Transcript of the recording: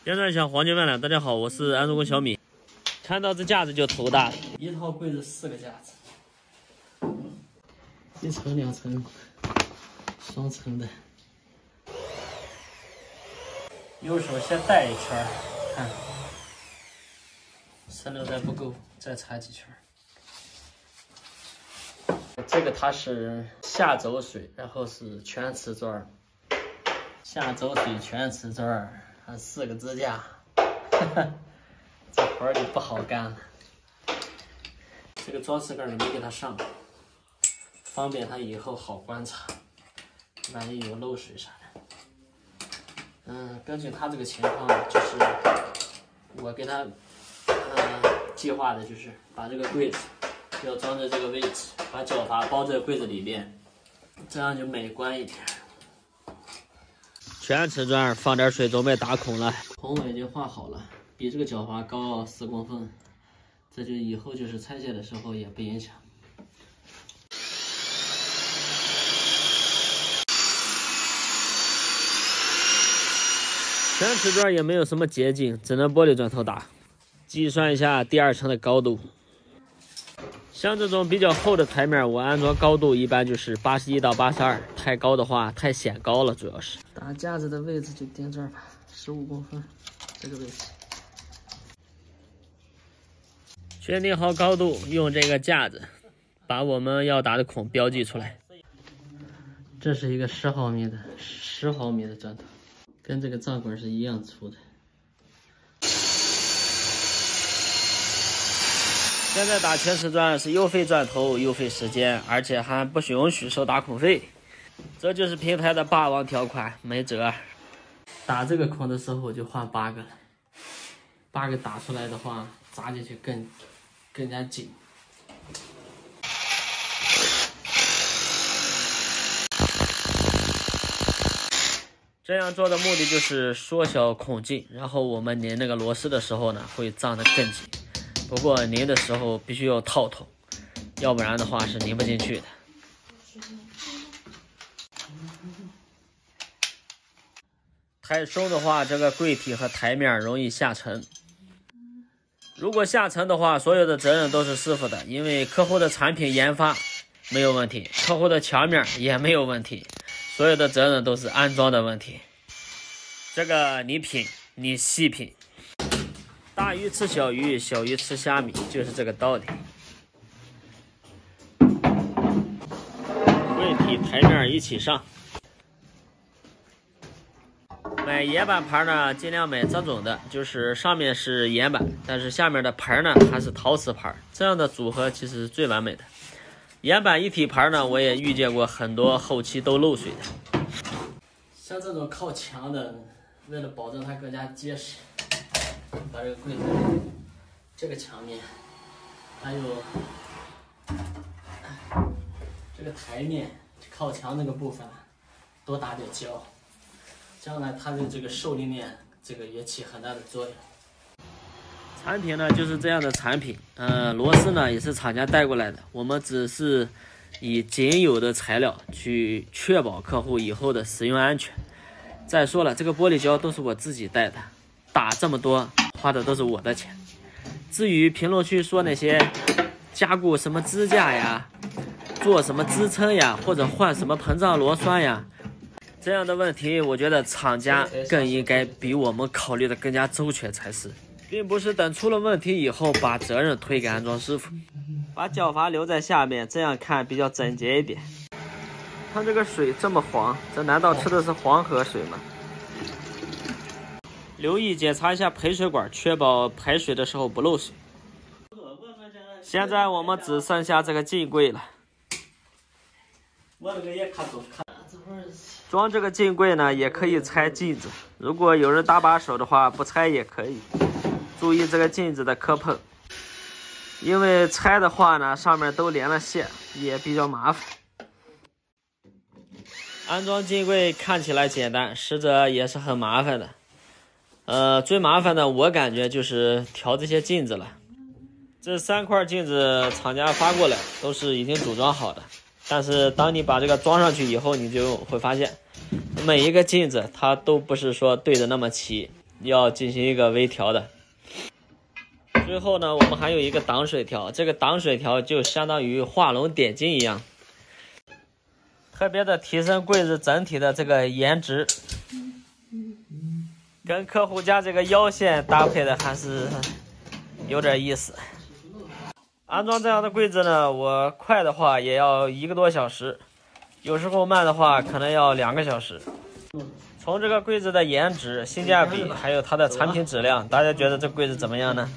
现在小黄金们了，大家好，我是安装工小米。看到这架子就头大，一套柜子4个架子，1层、2层、双层的。右手先带一圈，看石榴带不够，再插几圈。这个它是下走水，然后是全瓷砖，下走水全瓷砖，还4个支架，这活儿就不好干了。这个装饰盖没给它上，方便它以后好观察，万一有漏水啥的。根据它这个情况，就是我给它计划的就是把这个柜子要装在这个位置，把脚阀包在柜子里面，这样就美观一点。全瓷砖放点水，准备打孔了。孔我已经画好了，比这个脚阀高4公分，这就以后就是拆卸的时候也不影响。全瓷砖也没有什么捷径，只能玻璃砖头打。计算一下第2层的高度。像这种比较厚的台面，我安装高度一般就是81到82，太高的话太显高了，主要是。打架子的位置就定这儿吧，15公分，这个位置。确定好高度，用这个架子把我们要打的孔标记出来。这是一个10毫米的砖头，跟这个脏管是一样粗的。现在打全瓷砖是又费砖头又费时间，而且还不允许收打孔费，这就是平台的霸王条款，没辙。打这个孔的时候就换8个了，8个打出来的话，扎进去更加紧。这样做的目的就是缩小孔径，然后我们拧那个螺丝的时候呢，会胀得更紧。不过拧的时候必须要套筒，要不然的话是拧不进去的。太松的话，这个柜体和台面容易下沉。如果下沉的话，所有的责任都是师傅的，因为客户的产品研发没有问题，客户的墙面也没有问题，所有的责任都是安装的问题。这个你品，你细品。大鱼吃小鱼，小鱼吃虾米，就是这个道理。柜体台面一起上。买岩板盘呢，尽量买这种的，就是上面是岩板，但是下面的盘呢还是陶瓷盘，这样的组合其实是最完美的。岩板一体盘呢，我也遇见过很多后期都漏水的。像这种靠墙的，为了保证它更加结实。把这个柜子、这个墙面，还有这个台面靠墙那个部分，多打点胶，将来它的这个受力面这个也起很大的作用。产品呢就是这样的产品，螺丝呢也是厂家带过来的，我们只是以仅有的材料去确保客户以后的使用安全。再说了，这个玻璃胶都是我自己带的。打这么多花的都是我的钱，至于评论区说那些加固什么支架呀，做什么支撑呀，或者换什么膨胀螺栓呀，这样的问题，我觉得厂家更应该比我们考虑的更加周全才是，并不是等出了问题以后把责任推给安装师傅。把脚阀留在下面，这样看比较整洁一点。看这个水这么黄，这难道吃的是黄河水吗？留意检查一下排水管，确保排水的时候不漏水。现在我们只剩下这个镜柜了。装这个镜柜呢，也可以拆镜子，如果有人搭把手的话，不拆也可以。注意这个镜子的磕碰，因为拆的话呢，上面都连了线，也比较麻烦。安装镜柜看起来简单，实则也是很麻烦的。最麻烦的我感觉就是调这些镜子了。这3块镜子厂家发过来，都是已经组装好的。但是当你把这个装上去以后，你就会发现，每一个镜子它都不是说对的那么齐，要进行一个微调的。最后呢，我们还有一个挡水条，这个挡水条就相当于画龙点睛一样，特别的提升柜子整体的这个颜值，跟客户家这个腰线搭配的还是有点意思。安装这样的柜子呢，我快的话也要1个多小时，有时候慢的话可能要2个小时。从这个柜子的颜值、性价比，还有它的产品质量，大家觉得这柜子怎么样呢？